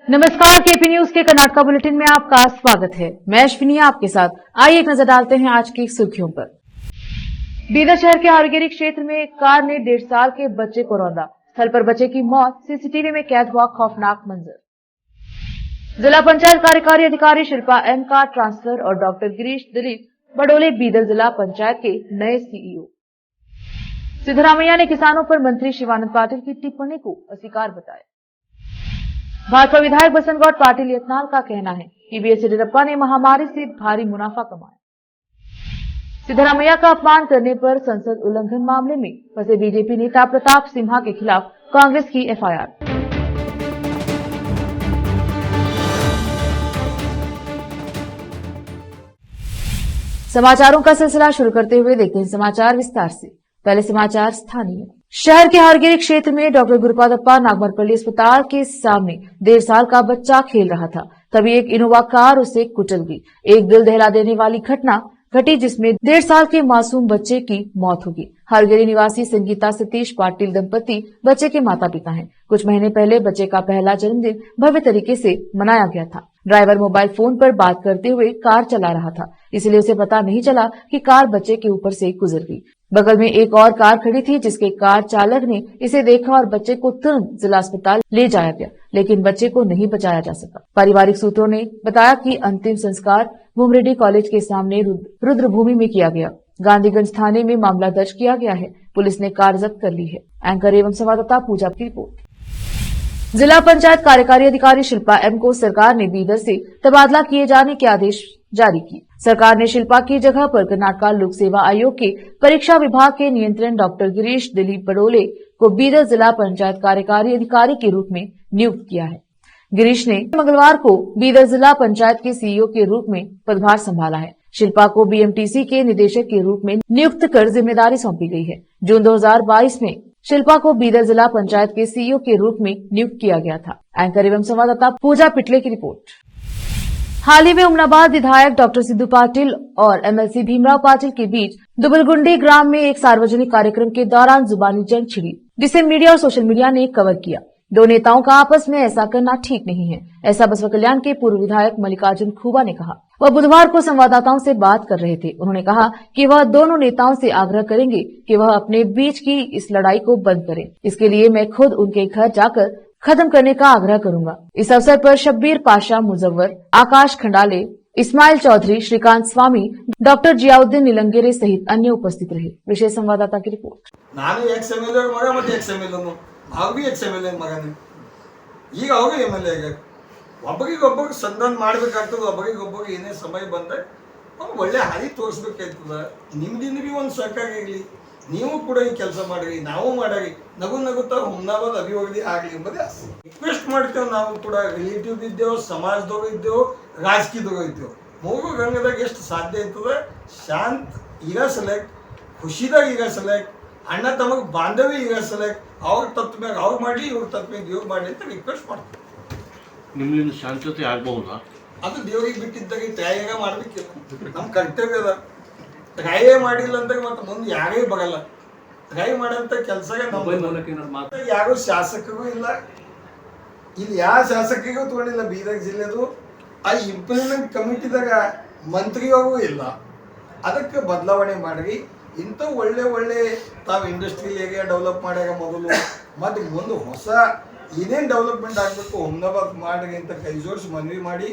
नमस्कार, KP news के Karnataka bulletin में आपका स्वागत है। मैं अश्विनी आपके साथ। आइए एक नजर डालते हैं आज की सुर्खियों पर। बीदर शहर के हरगिरी क्षेत्र में एक कार ने 1.5 साल के बच्चे को रौंदा। स्थल पर बच्चे की मौत, सीसीटीवी में कैद हुआ खौफनाक मंजर। जिला पंचायत कार्यकारी अधिकारी शिल्पा एम का ट्रांसफर और डॉक्टर गिरीश दिलीप बडोले बीदर जिला पंचायत के नए सीईओ। सिद्धरामैया ने किसानों पर मंत्री शिवानंद पाटिल की टिप्पणी को अस्वीकार बताया। भाजपा विधायक बसंत गौड़ पाटिल यत्नाल का कहना है कि बीएस येदियुरप्पा ने महामारी से भारी मुनाफा कमाया। सिद्धरामैया का अपमान करने पर संसद उल्लंघन मामले में फंसे बीजेपी नेता प्रताप सिम्हा के खिलाफ कांग्रेस की एफआईआर। समाचारों का सिलसिला शुरू करते हुए देखते हैं समाचार विस्तार से। पहले समाचार स्थानीय। शहर के हरगिरी क्षेत्र में डॉक्टर गुरुपादप्पा नागमरपल्ली अस्पताल के सामने 1.5 साल का बच्चा खेल रहा था, तभी एक इनोवा कार उसे कुचल गई। एक दिल दहला देने वाली घटना घटी जिसमें 1.5 साल के मासूम बच्चे की मौत हो गई। हरगिरी निवासी संगीता सतीश पाटिल दंपति बच्चे के माता पिता हैं। कुछ महीने पहले बच्चे का पहला जन्मदिन भव्य तरीके से मनाया गया था। ड्राइवर मोबाइल फोन पर बात करते हुए कार चला रहा था, इसलिए उसे पता नहीं चला कि कार बच्चे के ऊपर से गुजर गई। बगल में एक और कार खड़ी थी, जिसके कार चालक ने इसे देखा और बच्चे को तुरंत जिला अस्पताल ले जाया गया, लेकिन बच्चे को नहीं बचाया जा सका। पारिवारिक सूत्रों ने बताया कि अंतिम संस्कार भूमरेड्डी कॉलेज के सामने रुद्रभूमि में किया गया। गांधीगंज थाने में मामला दर्ज किया गया है। पुलिस ने कार जब्त कर ली है। एंकर एवं संवाददाता पूजा की रिपोर्ट। जिला पंचायत कार्यकारी अधिकारी शिल्पा एम को सरकार ने बीदर से तबादला किए जाने के आदेश जारी किए। सरकार ने शिल्पा की जगह पर कर्नाटका लोक सेवा आयोग के परीक्षा विभाग के नियंत्रण डॉक्टर गिरीश दिलीप बडोले को बीदर जिला पंचायत कार्यकारी अधिकारी के रूप में नियुक्त किया है। गिरीश ने मंगलवार को बीदर जिला पंचायत के सीईओ के रूप में पदभार संभाला है। शिल्पा को बीएमटीसी के निदेशक के रूप में नियुक्त कर जिम्मेदारी सौंपी गई है। जून 2022 में शिल्पा को बीदर जिला पंचायत के सीईओ के रूप में नियुक्त किया गया था। एंकर एवं संवाददाता पूजा पिटले की रिपोर्ट। हाल ही में उमनाबाद विधायक डॉक्टर सिद्धू पाटिल और एमएलसी भीमराव पाटिल के बीच दुबलगुंडी ग्राम में एक सार्वजनिक कार्यक्रम के दौरान जुबानी जंग छिड़ी, जिसे मीडिया और सोशल मीडिया ने कवर किया। दो नेताओं का आपस में ऐसा करना ठीक नहीं है, ऐसा बसवा कल्याण के पूर्व विधायक मल्लिकार्जुन खुबा ने कहा। वह बुधवार को संवाददाताओं से बात कर रहे थे। उन्होंने कहा कि वह दोनों नेताओं से आग्रह करेंगे कि वह अपने बीच की इस लड़ाई को बंद करें। इसके लिए मैं खुद उनके घर जाकर खत्म करने का आग्रह करूंगा। इस अवसर पर शब्बीर पाशा मुजव्वर, आकाश खंडाले, इस्माइल चौधरी, श्रीकांत स्वामी, डॉक्टर जियाउद्दीन निलंगेरे सहित अन्य उपस्थित रहे। विशेष संवाददाता की रिपोर्ट। ನಾನು ಎಕ್ಸ್ ಎಮ್ಎಲ್ಎ ಮಗ ಮತ್ತೆ ಎಕ್ಸ್ ಎಮ್ಎಲ್ಎನು ನಾವು ಬಿ ಎಕ್ಸ್ ಎಮ್ಎಲ್ಎ ಮಗನೇ ಈಗ ಅವಾಗ ಎಮ್ಎಲ್ಎ ಆಗ ಒಬ್ಬರಿಗೊಬ್ಬರಿಗೆ ಸಂಧಾನ ಮಾಡಬೇಕಾಗ್ತದೆ। ಒಬ್ಬರಿಗೊಬ್ಬರಿಗೆ ಏನೇ ಸಮಯ ಬಂದರೆ ಒಂದು ಒಳ್ಳೆ ಹಾದಿ ತೋರಿಸ್ಬೇಕಾಗ್ತದೆ। ನಿಮ್ದಿಂದ ಬಿ ಒಂದು ಸಹಕಾರ ಇರಲಿ, ನೀವು ಕೂಡ ಈ ಕೆಲಸ ಮಾಡಿರಿ, ನಾವು ಮಾಡಿರಿ, ನಗುತ್ತಾ ಹುಮ್ನಾಬಾದ್ ಅಭಿವೃದ್ಧಿ ಆಗಲಿ ಎಂಬುದೇ ಆಸೆ। ರಿಕ್ವೆಸ್ಟ್ ಮಾಡ್ತೇವೆ, ನಾವು ಕೂಡ ರಿಲೇಟಿವ್ ಇದ್ದೇವೆ, ಸಮಾಜದವ್ರು ಇದ್ದೇವೆ, ರಾಜಕೀಯದವ್ರು ಇದ್ದೇವೆ। ಮೂರು ರಂಗದಾಗ ಎಷ್ಟು ಸಾಧ್ಯ ಇರ್ತದೆ ಶಾಂತ ಈಗ ಸೆಲೆಕ್ಟ್, ಖುಷಿದಾಗ ಈಗ ಸೆಲೆಕ್ಟ್, ಅಣ್ಣ ತಮಗೆ ಬಾಂಧವ್ಯ ಈಗ ಸೆಲೆಕ್ಟ್, ಅವ್ರ ತತ್ವ ಮ್ಯಾಗ ಅವ್ರು ಮಾಡಲಿ, ಇವ್ರ ತತ್ವ ಮ್ಯಾಗ ಇವ್ರು ಮಾಡಲಿ ಅಂತ ರಿಕ್ವೆಸ್ಟ್ ಮಾಡ್ತೀವಿ। ನಿಮ್ಮಿಂದ ಶಾಂತತೆ ಆಗಬಹುದಾ? ಅದು ದೇವರಿಗೆ ಬಿಟ್ಟಿದ್ದಾಗ ತ್ಯಾಗ ಮಾಡಬೇಕಿಲ್ಲ, ನಮ್ಮ ಕರ್ತವ್ಯ ಅದ। ಟ್ರೈ ಮಾಡಿಲ್ಲ ಅಂದಾಗ ಮತ್ತೆ ಮುಂದೆ ಯಾರೇ ಬರಲ್ಲ। ಟ್ರೈ ಮಾಡೋಂಥ ಕೆಲಸ ಯಾರು ಶಾಸಕರಿಗೂ ಇಲ್ಲ, ಇಲ್ಲಿ ಯಾವ ಶಾಸಕರಿಗೂ ತಗೊಂಡಿಲ್ಲ ಬೀದರ್ ಜಿಲ್ಲೆದು। ಆ ಇಂಪ್ಲಿಮೆಂಟ್ ಕಮಿಟಿದಾಗ ಮಂತ್ರಿಯವರು ಇಲ್ಲ, ಅದಕ್ಕೆ ಬದಲಾವಣೆ ಮಾಡಿ ಇಂಥ ಒಳ್ಳೆ ತಾವು ಇಂಡಸ್ಟ್ರಿಯಲ್ ಏರಿಯಾ ಡೆವಲಪ್ ಮಾಡ್ಯಾರ ಮೊದಲು, ಮತ್ತು ಮುಂದೆ ಹೊಸ ಏನೇನು ಡೆವಲಪ್ಮೆಂಟ್ ಆಗಬೇಕು ಹುಮ್ನಾಬಾದ್ ಮಾಡಿ ಅಂತ ಕೈ ಜೋಡಿಸಿ ಮನವಿ ಮಾಡಿ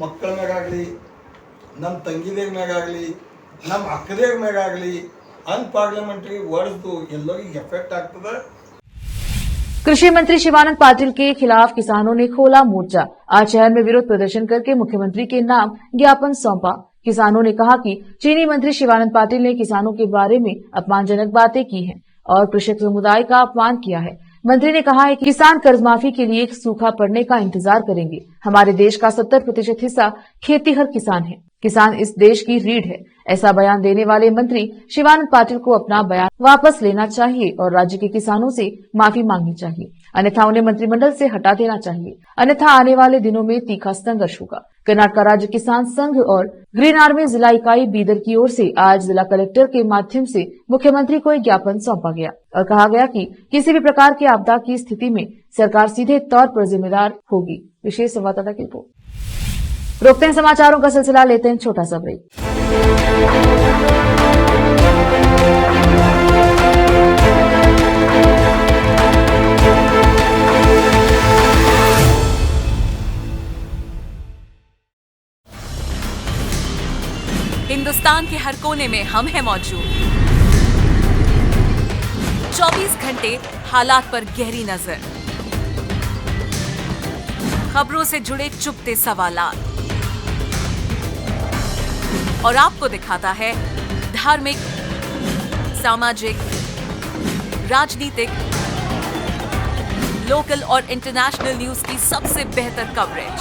ಮಕ್ಕಳ ಮ್ಯಾಗಾಗಲಿ, ನಮ್ಮ ತಂಗಿದೇರ ಮ್ಯಾಗಾಗಲಿ, ನಮ್ಮ ಅಕ್ಕದೇರ ಮ್ಯಾಗಾಗಲಿ अनपार्लियामेंट्री वर्ड्स ಎಲ್ಲರಿಗೂ ಎಫೆಕ್ಟ್ ಆಗ್ತದೆ। कृषि मंत्री शिवानंद पाटिल के खिलाफ किसानों ने खोला मोर्चा। आज शहर में विरोध प्रदर्शन करके मुख्यमंत्री के नाम ज्ञापन सौंपा। किसानों ने कहा कि चीनी मंत्री शिवानंद पाटिल ने किसानों के बारे में अपमानजनक बातें की हैं और कृषक समुदाय का अपमान किया है। मंत्री ने कहा है कि किसान कर्ज माफी के लिए सूखा पड़ने का इंतजार करेंगे। हमारे देश का 70% हिस्सा खेतीहर किसान है। किसान इस देश की रीढ़ है। ऐसा बयान देने वाले मंत्री शिवानंद पाटिल को अपना बयान वापस लेना चाहिए और राज्य के किसानों से माफी मांगनी चाहिए, अन्यथा उन्हें मंत्रिमंडल से हटा देना चाहिए, अन्यथा आने वाले दिनों में तीखा संघर्ष होगा। कर्नाटक राज्य किसान संघ और ग्रीन आर्मी जिला इकाई बीदर की ओर से आज जिला कलेक्टर के माध्यम से मुख्यमंत्री को एक ज्ञापन सौंपा गया और कहा गया कि किसी भी प्रकार की आपदा की स्थिति में सरकार सीधे तौर पर जिम्मेदार होगी। विशेष संवाददाता की रिपोर्ट। रोकते हैं समाचारों का सिलसिला, लेते हैं छोटा सा ब्रेक। हिंदुस्तान के हर कोने में हम हैं मौजूद। 24 घंटे हालात पर गहरी नजर, खबरों से जुड़े चुपते सवालात और आपको दिखाता है धार्मिक, सामाजिक, राजनीतिक, लोकल और इंटरनेशनल न्यूज की सबसे बेहतर कवरेज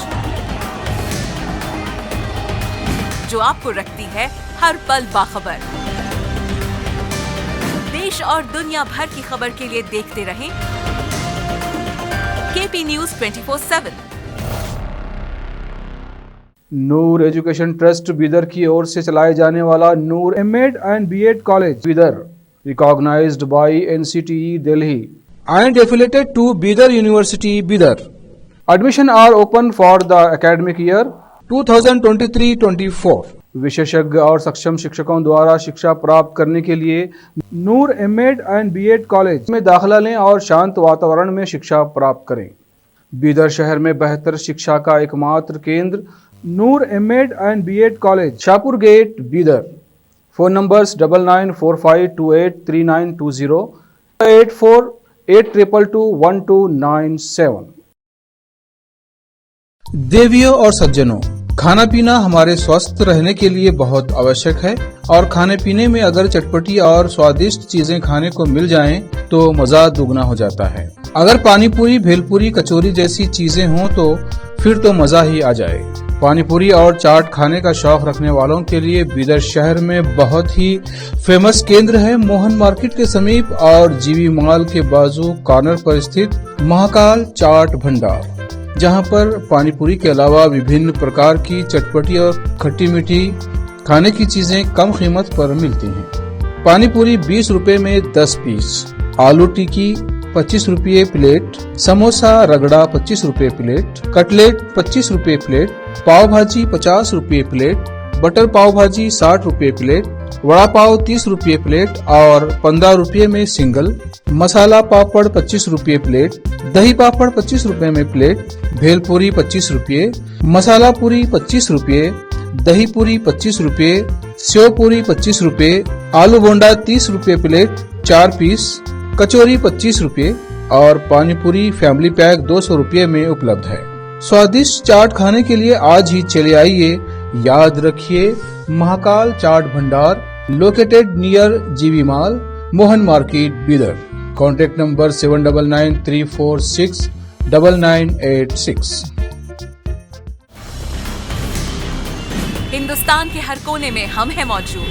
जो आपको रखती है हर पल बाखबर। देश और दुनिया भर की खबर के लिए देखते रहें KP news 24/7। Noor education trust Bidar की ओर से चलाए जाने वाला Noor MEd and BEd college Bidar, recognised by NCTE Delhi and affiliated to Bidar University, Bidar. Admission are open for the academic year 2023-24. विशेषज्ञ और सक्षम शिक्षकों द्वारा शिक्षा प्राप्त करने के लिए नूर एमएड एंड बीएड कॉलेज में दाखिला लें और शांत वातावरण में शिक्षा प्राप्त करें। बीदर शहर में बेहतर शिक्षा का एकमात्र केंद्र Noor MEd and BEd college, Shahpur gate, Bidar. Phone numbers 9945283920, 8482221297। देवियों और सज्जनों, खाना पीना हमारे स्वस्थ रहने के लिए बहुत आवश्यक है और खाने पीने में अगर चटपटी और स्वादिष्ट चीजें खाने को मिल जाएं तो मजा दुगना हो जाता है। अगर पानी पूरी, भेलपूरी, कचौरी जैसी चीजें हों तो फिर तो मजा ही आ जाए। पानी पूरी और चाट खाने का शौक रखने वालों के लिए बीदर शहर में बहुत ही फेमस केंद्र है मोहन मार्केट के समीप और जीवी मॉल के बाजू कॉर्नर पर स्थित महाकाल चाट भंडार, जहां पर पानी पूरी के अलावा विभिन्न प्रकार की चटपटी और खट्टी मीठी खाने की चीजें कम कीमत पर मिलती हैं। पानी पूरी 20 रुपए में 10 पीस, आलू टिक्की 25 रुपये प्लेट, समोसा रगड़ा 25 रुपये प्लेट, कटलेट 25 रुपये प्लेट, पाव भाजी 50 रुपये प्लेट, बटर पाव भाजी 60 रुपये प्लेट, वड़ा पाव 30 रुपये प्लेट और 15 रुपये में सिंगल, मसाला पापड़ 25 रुपये प्लेट, दही पापड़ 25 रुपये में प्लेट, भेलपूरी 25 रुपये, मसाला पूरी 25 रुपये, दही पूरी 25 रुपये, सेव पूरी 25 रुपये, आलू बोंडा 30 रुपये प्लेट 4 पीस, कचौरी 25 रुपये और पानी पूरी फैमिली पैक 200 रुपये में उपलब्ध है। स्वादिष्ट चाट खाने के लिए आज ही चले आइए। याद रखिए, महाकाल चाट भंडार लोकेटेड नियर जीवी mall, Mohan market, Bidar. Contact number 7993469986। Hindustan के हर कोने में हम हैं मौजूद।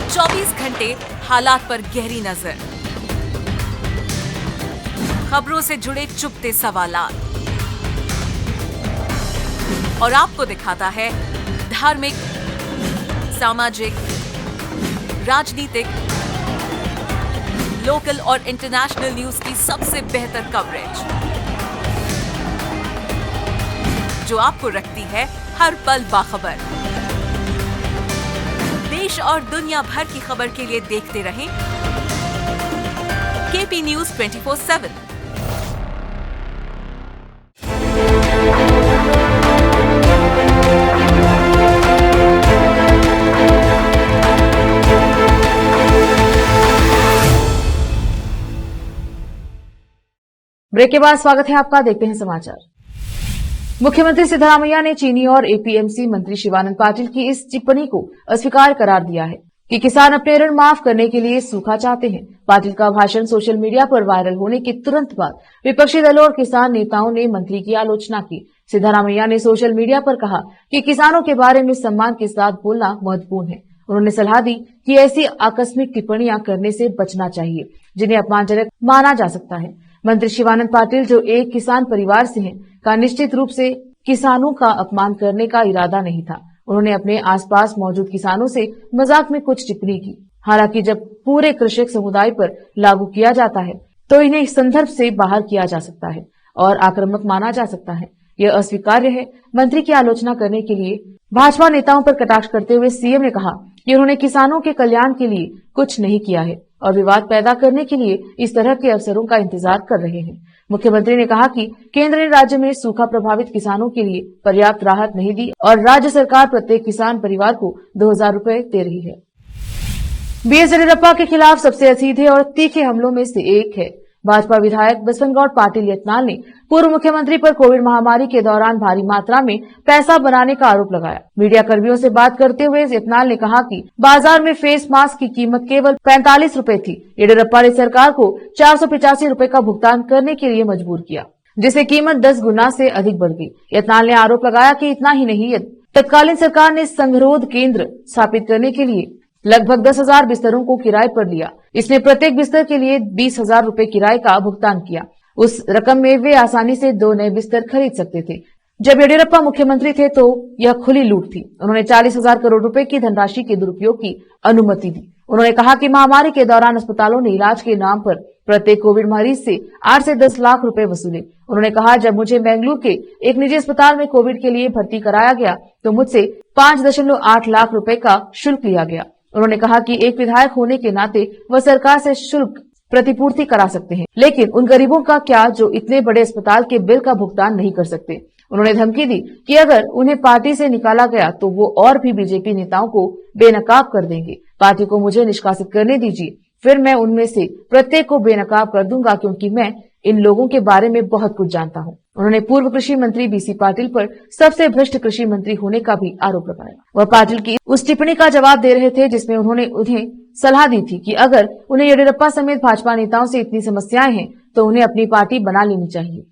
24 घंटे हालात पर गहरी नजर, खबरों से जुड़े चुपते सवालात और आपको दिखाता है धार्मिक, सामाजिक, राजनीतिक, लोकल और इंटरनेशनल न्यूज की सबसे बेहतर कवरेज जो आपको रखती है हर पल बाखबर। देश और दुनिया भर की खबर के लिए देखते रहें केपी न्यूज 24/7। ब्रेक के बाद स्वागत है आपका, देखते हैं समाचार। मुख्यमंत्री सिद्धरामैया ने चीनी और एपीएमसी मंत्री शिवानंद पाटिल की इस टिप्पणी को अस्वीकार करार दिया है कि किसान अपने ऋण माफ करने के लिए सूखा चाहते हैं। पाटिल का भाषण सोशल मीडिया पर वायरल होने के तुरंत बाद विपक्षी दलों और किसान नेताओं ने मंत्री की आलोचना की। सिद्धरामैया ने सोशल मीडिया पर कहा कि किसानों के बारे में सम्मान के साथ बोलना महत्वपूर्ण है। उन्होंने सलाह दी कि ऐसी आकस्मिक टिप्पणियां करने से बचना चाहिए जिन्हें अपमानजनक माना जा सकता है। मंत्री शिवानंद पाटिल, जो एक किसान परिवार से हैं, का निश्चित रूप से किसानों का अपमान करने का इरादा नहीं था। उन्होंने अपने आसपास मौजूद किसानों से मजाक में कुछ टिप्पणी की। हालांकि जब पूरे कृषक समुदाय पर लागू किया जाता है तो इन्हें इस संदर्भ से बाहर किया जा सकता है और आक्रामक माना जा सकता है। यह अस्वीकार्य है। मंत्री की आलोचना करने के लिए भाजपा नेताओं पर कटाक्ष करते हुए सीएम ने कहा कि उन्होंने किसानों के कल्याण के लिए कुछ नहीं किया है और विवाद पैदा करने के लिए इस तरह के अवसरों का इंतजार कर रहे हैं। मुख्यमंत्री ने कहा कि केंद्र ने राज्य में सूखा प्रभावित किसानों के लिए पर्याप्त राहत नहीं दी और राज्य सरकार प्रत्येक किसान परिवार को 2000 रुपए दे रही है। बीएस येडियुरप्पा के खिलाफ सबसे सीधे और तीखे हमलों में से एक है। भाजपा विधायक बसवनगौड़ पाटिल यत्नाल ने पूर्व मुख्यमंत्री पर कोविड महामारी के दौरान भारी मात्रा में पैसा बनाने का आरोप लगाया। मीडिया कर्मियों से बात करते हुए यत्नाल ने कहा कि बाजार में फेस मास्क की कीमत केवल 45 रुपए थी। येडियुरप्पा ने सरकार को 485 रुपए का भुगतान करने के लिए मजबूर किया, जिससे कीमत 10 गुना से अधिक बढ़ गई। यत्नाल ने आरोप लगाया कि इतना ही नहीं, तत्कालीन सरकार ने संगरोध केंद्र स्थापित करने के लिए लगभग 10,000 बिस्तरों को किराए पर लिया। इसने प्रत्येक बिस्तर के लिए 20,000 रुपए किराए का भुगतान किया। उस रकम में वे आसानी से 2 नए बिस्तर खरीद सकते थे। जब येडियुरप्पा मुख्यमंत्री थे तो यह खुली लूट थी। उन्होंने 40,000 करोड़ रुपए की धनराशि के दुरुपयोग की अनुमति दी। उन्होंने कहा कि महामारी के दौरान अस्पतालों ने इलाज के नाम पर प्रत्येक कोविड मरीज से 8 से 10 लाख रुपए वसूले। उन्होंने कहा, जब मुझे बेंगलुरु के एक निजी अस्पताल में कोविड के लिए भर्ती कराया गया तो मुझसे 5.8 लाख रुपए का शुल्क लिया गया। उन्होंने कहा कि एक विधायक होने के नाते वह सरकार से शुल्क प्रतिपूर्ति करा सकते हैं, लेकिन उन गरीबों का क्या जो इतने बड़े अस्पताल के बिल का भुगतान नहीं कर सकते। उन्होंने धमकी दी कि अगर उन्हें पार्टी से निकाला गया तो वो और भी बीजेपी नेताओं को बेनकाब कर देंगे। पार्टी को मुझे निष्कासित करने दीजिए, फिर मैं उनमें से प्रत्येक को बेनकाब कर दूंगा, क्योंकि मैं इन लोगों के बारे में बहुत कुछ जानता हूं। उन्होंने पूर्व कृषि मंत्री बीसी पाटिल पर सबसे भ्रष्ट कृषि मंत्री होने का भी आरोप लगाया। वह पाटिल की उस टिप्पणी का जवाब दे रहे थे जिसमें उन्होंने उन्हें सलाह दी थी कि अगर उन्हें येडियुरप्पा समेत भाजपा नेताओं से इतनी समस्याएं हैं तो उन्हें अपनी पार्टी बना लेनी चाहिए।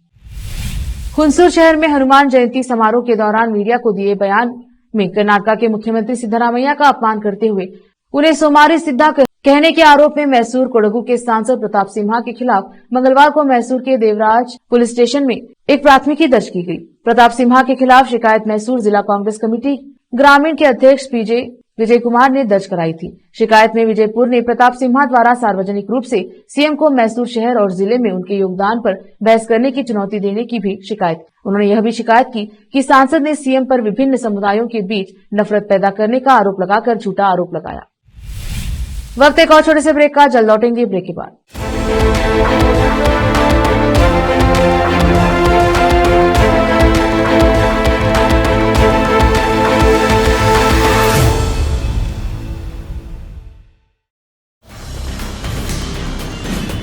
हुनसूर शहर में हनुमान जयंती समारोह के दौरान मीडिया को दिए बयान में कर्नाटक के मुख्यमंत्री सिद्धरामैया का अपमान करते हुए उन्हें सोमारी सिद्धा कहने के आरोप में मैसूर कोडगु के सांसद प्रताप सिम्हा के खिलाफ मंगलवार को मैसूर के देवराज पुलिस स्टेशन में एक प्राथमिकी दर्ज की गई। प्रताप सिम्हा के खिलाफ शिकायत मैसूर जिला कांग्रेस कमेटी ग्रामीण के अध्यक्ष विजय कुमार ने दर्ज कराई थी। शिकायत में विजयपुर ने प्रताप सिम्हा द्वारा सार्वजनिक रूप से सीएम को मैसूर शहर और जिले में उनके योगदान पर बहस करने की चुनौती देने की भी शिकायत। उन्होंने यह भी शिकायत की कि सांसद ने सीएम पर विभिन्न समुदायों के बीच नफरत पैदा करने का आरोप लगाकर झूठा आरोप लगाया। वक्त एक और छोटे से ब्रेक का, जल्द लौटेंगे ब्रेक के बाद।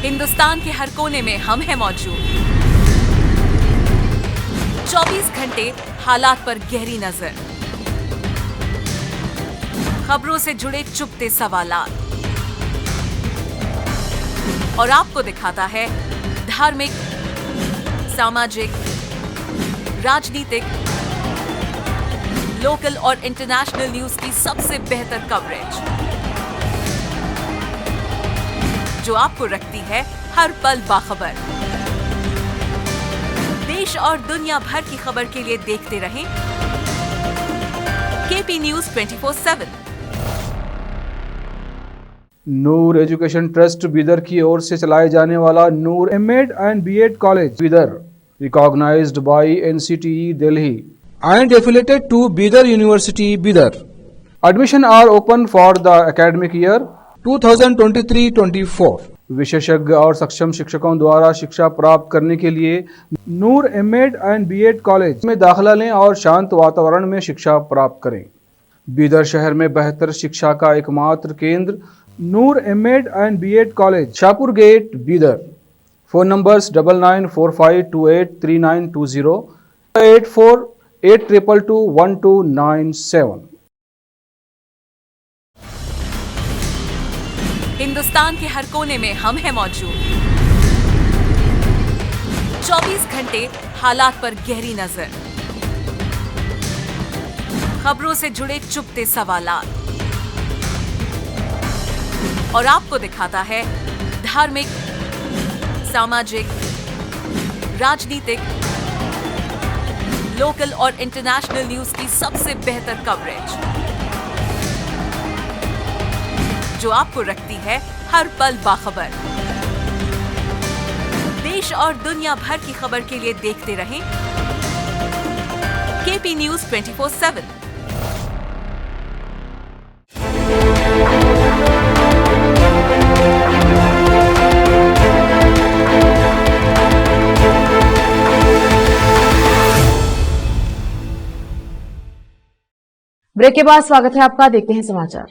हिंदुस्तान के हर कोने में हम हैं मौजूद। 24 घंटे हालात पर गहरी नजर, खबरों से जुड़े चुपते सवालात और आपको दिखाता है धार्मिक, सामाजिक, राजनीतिक, लोकल और इंटरनेशनल न्यूज की सबसे बेहतर कवरेज, जो आपको रखती है हर पल बाखबर। देश और दुनिया भर की खबर के लिए देखते रहें KP news 24/7। Noor education trust Bidar की ओर से चलाए जाने वाला Noor MEd and BEd college Bidar, recognised by NCTE Delhi and affiliated to Bidar University, Bidar. Admission are open for the academic year 2023-24. विशेषज्ञ और सक्षम शिक्षकों द्वारा शिक्षा प्राप्त करने के लिए नूर एमएड एंड बीएड कॉलेज में दाखिला लें और शांत वातावरण में शिक्षा प्राप्त करें। बीदर शहर में बेहतर शिक्षा का एकमात्र केंद्र Noor MEd and BEd college, Shahpur gate, Bidar. Phone numbers 9945283920, 8482221297। Hindustan के हर कोने में हम हैं मौजूद। 24 घंटे हालात पर गहरी नजर, खबरों से जुड़े चुपते सवालात और आपको दिखाता है धार्मिक, सामाजिक, राजनीतिक, लोकल और इंटरनेशनल न्यूज की सबसे बेहतर कवरेज, जो आपको रखती है हर पल बाखबर। देश और दुनिया भर की खबर के लिए देखते रहें केपी न्यूज 24/7। ब्रेक के बाद स्वागत है आपका। देखते हैं समाचार।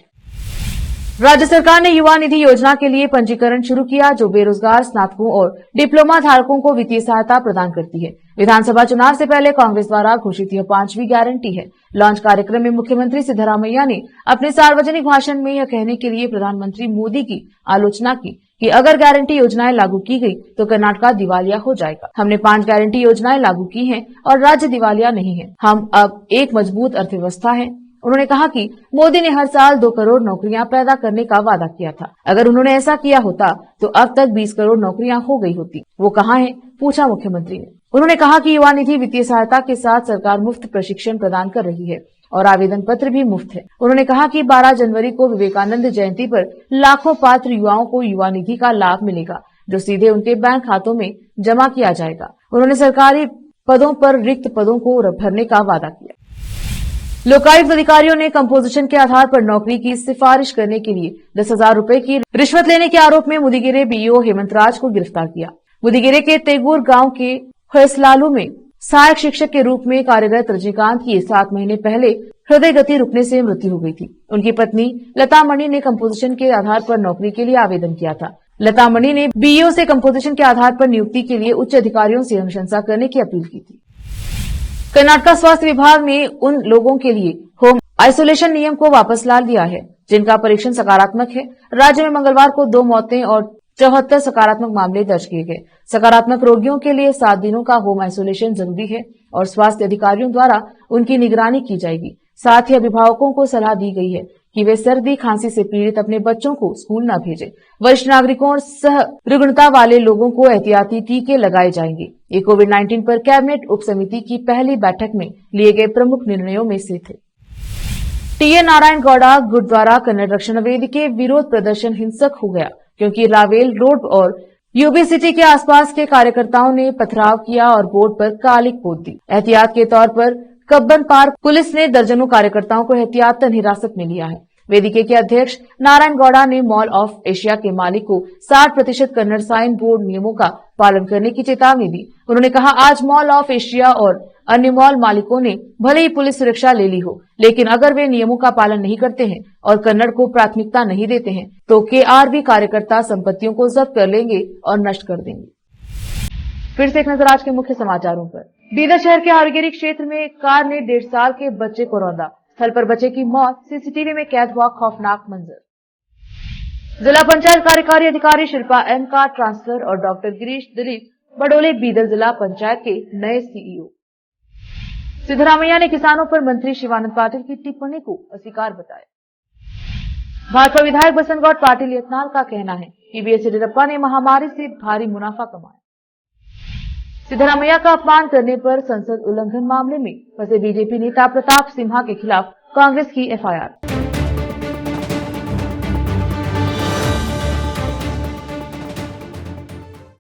राज्य सरकार ने युवा निधि योजना के लिए पंजीकरण शुरू किया, जो बेरोजगार स्नातकों और डिप्लोमा धारकों को वित्तीय सहायता प्रदान करती है। विधानसभा चुनाव से पहले कांग्रेस द्वारा घोषित यह 5वीं गारंटी है। लॉन्च कार्यक्रम में मुख्यमंत्री सिद्धरामैया ने अपने सार्वजनिक भाषण में यह कहने के लिए प्रधानमंत्री मोदी की आलोचना की कि अगर गारंटी योजनाएं लागू की गई तो कर्नाटक दिवालिया हो जाएगा। हमने 5 गारंटी योजनाएं लागू की हैं और राज्य दिवालिया नहीं है। हम अब एक मजबूत अर्थव्यवस्था है। उन्होंने कहा कि मोदी ने हर साल 2 करोड़ नौकरियां पैदा करने का वादा किया था। अगर उन्होंने ऐसा किया होता तो अब तक 20 करोड़ नौकरियां हो गई होती। वो कहाँ है, पूछा मुख्यमंत्री ने। उन्होंने कहा कि युवा निधि वित्तीय सहायता के साथ सरकार मुफ्त प्रशिक्षण प्रदान कर रही है और आवेदन पत्र भी मुफ्त है। उन्होंने कहा कि 12 जनवरी को विवेकानंद जयंती पर लाखों पात्र युवाओं को युवा निधि का लाभ मिलेगा, जो सीधे उनके बैंक खातों में जमा किया जाएगा। उन्होंने सरकारी पदों पर रिक्त पदों को भरने का वादा किया। लोकायुक्त अधिकारियों ने कंपोजिशन के आधार पर नौकरी की सिफारिश करने के लिए 10,000 रुपए की रिश्वत लेने के आरोप में मुदिगेरे बीईओ हेमंत राज को गिरफ्तार किया। मुदिगेरे के तेगूर गांव के फैसलालू में सहायक शिक्षक के रूप में कार्यरत रजनीकांत की 7 महीने पहले हृदय गति रुकने से मृत्यु हो गई थी। उनकी पत्नी लता मणि ने कंपोजिशन के आधार पर नौकरी के लिए आवेदन किया था। लता मणि ने बीईओ से कंपोजिशन के आधार पर नियुक्ति के लिए उच्च अधिकारियों से अनुशंसा करने की अपील की थी। कर्नाटक स्वास्थ्य विभाग ने उन लोगों के लिए होम आइसोलेशन नियम को वापस ला दिया है जिनका परीक्षण सकारात्मक है। राज्य में मंगलवार को 2 मौतें और 74 सकारात्मक मामले दर्ज किए गए। सकारात्मक रोगियों के लिए 7 दिनों का होम आइसोलेशन जरूरी है और स्वास्थ्य अधिकारियों द्वारा उनकी निगरानी की जाएगी। साथ ही अभिभावकों को सलाह दी गई है कि वे सर्दी खांसी से पीड़ित अपने बच्चों को स्कूल न भेजें। वरिष्ठ नागरिकों और सह रुग्णता वाले लोगों को एहतियाती टीके लगाए जाएंगे। ये कोविड-19 पर कैबिनेट उप समिति की पहली बैठक में लिए गए प्रमुख निर्णयों में से थे। टीए नारायण गौड़ा गुरुद्वारा कन्नड़ रक्षण वेदी के विरोध प्रदर्शन हिंसक हो गया क्योंकि रावेल रोड और यूबी सिटी के आसपास के कार्यकर्ताओं ने पथराव किया और बोर्ड पर कालिक पोत दी। एहतियात के तौर पर कब्बन पार्क पुलिस ने दर्जनों कार्यकर्ताओं को एहतियातन हिरासत में लिया है। वेदिके के अध्यक्ष नारायण गौड़ा ने मॉल ऑफ एशिया के मालिक को 60% कन्नड़ साइन बोर्ड नियमों का पालन करने की चेतावनी दी। उन्होंने कहा, आज मॉल ऑफ एशिया और अन्य मॉल मालिकों ने भले ही पुलिस सुरक्षा ले ली हो, लेकिन अगर वे नियमों का पालन नहीं करते हैं और कन्नड़ को प्राथमिकता नहीं देते हैं तो केआरबी कार्यकर्ता संपत्तियों को जब्त कर लेंगे और नष्ट कर देंगे। फिर से एक नजर आज के मुख्य समाचारों पर। बीदर शहर के हरगिरी क्षेत्र में एक कार ने 1.5 साल के बच्चे को रौंदा। स्थल पर बच्चे की मौत, सीसीटीवी में कैद हुआ खौफनाक मंजर। जिला पंचायत कार्यकारी अधिकारी शिल्पा एम का ट्रांसफर और डॉक्टर गिरीश दिलीप बडोले बीदर जिला पंचायत के नए सीईओ। सिद्धरामैया ने किसानों पर मंत्री शिवानंद पाटिल की टिप्पणी को अस्वीकार बताया। भाजपा विधायक बसंत गौड़ पाटिल यत्नाल का कहना है कि बीएस येदियुरप्पा ने महामारी से भारी मुनाफा कमाया। सिद्धरामैया का अपमान करने पर संसद उल्लंघन मामले में फंसे बीजेपी नेता प्रताप सिम्हा के खिलाफ कांग्रेस की एफआईआर।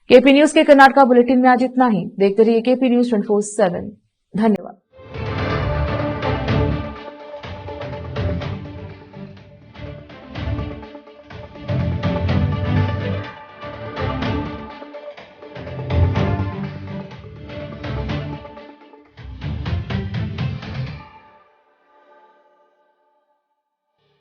केपी न्यूज के कर्नाटक बुलेटिन में आज इतना ही। देखते रहिए केपी न्यूज 24/7। धन्यवाद।